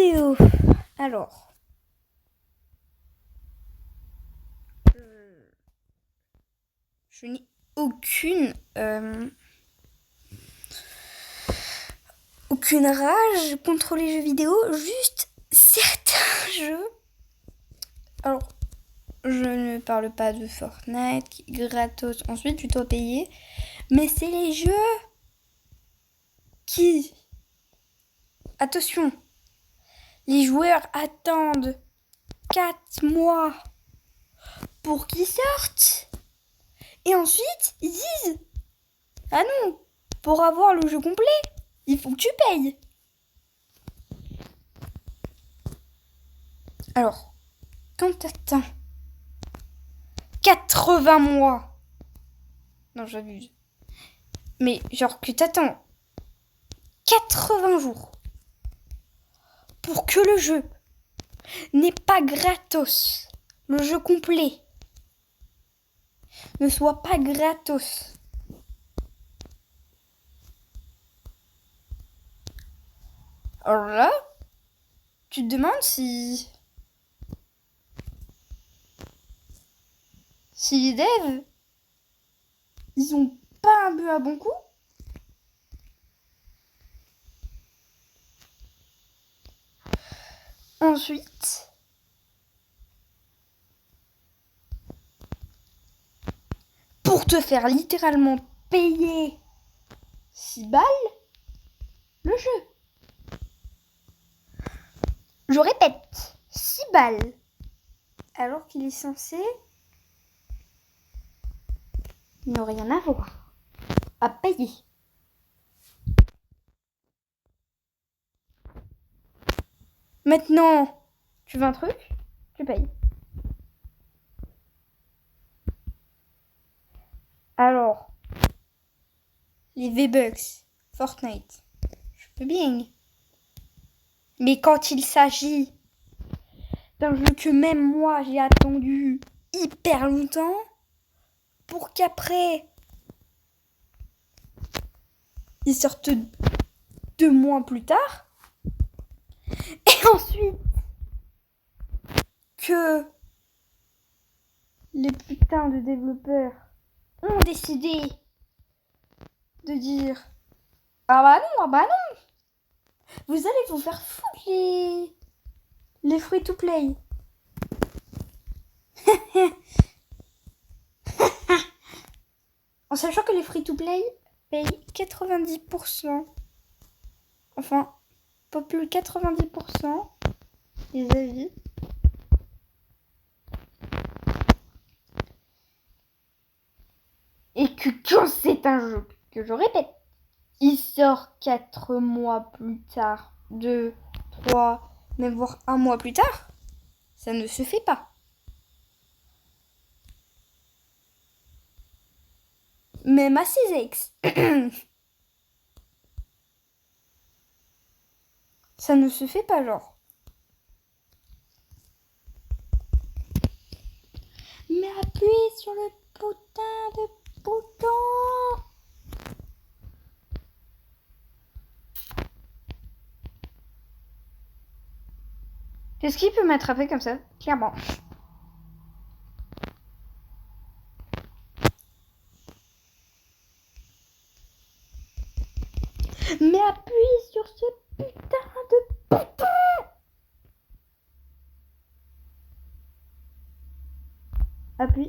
vidéo. Alors, je n'ai aucune rage contre les jeux vidéo, juste certains jeux. Alors, je ne parle pas de Fortnite qui est gratos, ensuite tu dois payer, mais c'est les jeux qui, attention, les joueurs attendent 4 mois pour qu'ils sortent. Et ensuite, ils disent « Ah non, pour avoir le jeu complet, il faut que tu payes. » Alors, quand t'attends 80 mois, non j'abuse, mais genre que t'attends 80 jours pour que le jeu n'est pas gratos, le jeu complet ne soit pas gratos. Alors là, tu te demandes si les devs, ils ont pas un peu à bon coup. Ensuite, pour te faire littéralement payer 6 balles le jeu. Je répète, 6 balles. Alors qu'il est censé ne rien avoir à payer. Maintenant, tu veux un truc, tu payes. Alors, les V-Bucks, Fortnite, je peux bien. Mais quand il s'agit d'un jeu que même moi j'ai attendu hyper longtemps, pour qu'après il sorte 2 mois plus tard, et ensuite que les putains de développeurs ont décidé de dire ah bah non, vous allez vous faire foutre les free to play. En sachant que les free to play payent 90%, enfin pas plus 90% des avis. Et que quand c'est un jeu, que je répète, il sort 4 mois plus tard, 2, 3, même voire 1 mois plus tard, ça ne se fait pas. Même à 6X. Ça ne se fait pas, genre. Mais appuie sur le putain de bouton. Qu'est-ce qu'il peut m'attraper comme ça, clairement? Mais appuie sur ce putain de bouton. Appuie.